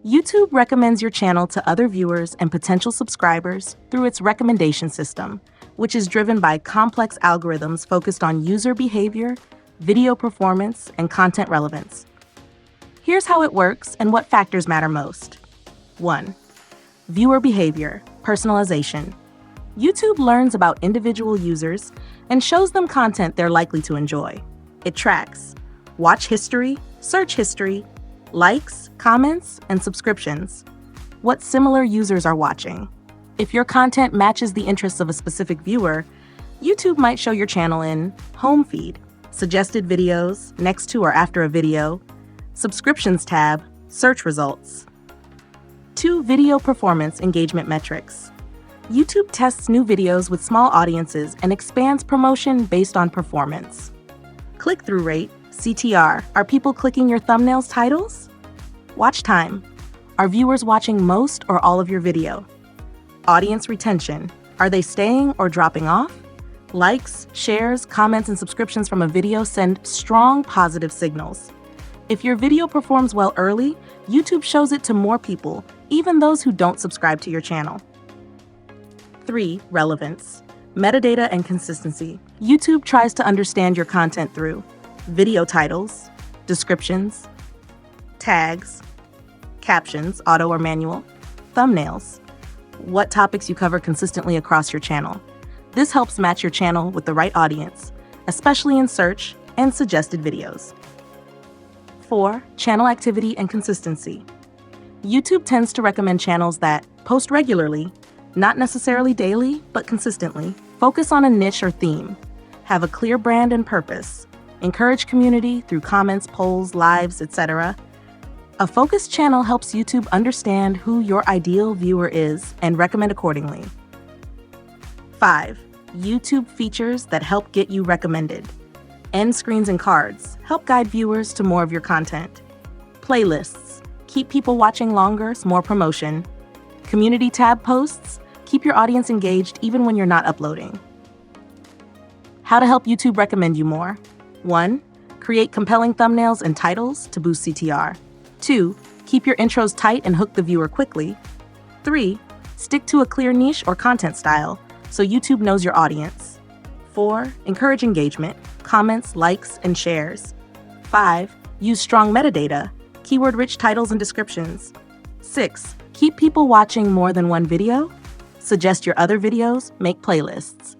YouTube recommends your channel to other viewers and potential subscribers through its recommendation system, which is driven by complex algorithms focused on user behavior, video performance, and content relevance. Here's how it works and what factors matter most. 1. Viewer behavior, personalization. YouTube learns about individual users and shows them content they're likely to enjoy. It tracks watch history, search history, likes, comments, and subscriptions. What similar users are watching. If your content matches the interests of a specific viewer, YouTube might show your channel in Home Feed, Suggested Videos, next to or after a video, Subscriptions tab, Search Results. 2. Video performance engagement metrics. YouTube tests new videos with small audiences and expands promotion based on performance. Click-through rate, CTR. Are people clicking your thumbnails' titles? Watch time. Are viewers watching most or all of your video? Audience retention. Are they staying or dropping off? Likes, shares, comments, and subscriptions from a video send strong positive signals. If your video performs well early, YouTube shows it to more people, even those who don't subscribe to your channel. 3. Relevance. Metadata and consistency. YouTube tries to understand your content through video titles, descriptions, tags, captions, auto or manual, thumbnails, what topics you cover consistently across your channel. This helps match your channel with the right audience, especially in search and suggested videos. 4. Channel activity and consistency. YouTube tends to recommend channels that post regularly, not necessarily daily, but consistently, focus on a niche or theme, have a clear brand and purpose, encourage community through comments, polls, lives, etc. A focused channel helps YouTube understand who your ideal viewer is and recommend accordingly. 5. YouTube features that help get you recommended. End screens and cards help guide viewers to more of your content. Playlists keep people watching longer, more promotion. Community tab posts keep your audience engaged even when you're not uploading. How to help YouTube recommend you more. 1. Create compelling thumbnails and titles to boost CTR. 2. Keep your intros tight and hook the viewer quickly. 3. Stick to a clear niche or content style so YouTube knows your audience. 4. Encourage engagement, comments, likes, and shares. 5. Use strong metadata, keyword-rich titles and descriptions. 6. Keep people watching more than one video. Suggest your other videos, make playlists.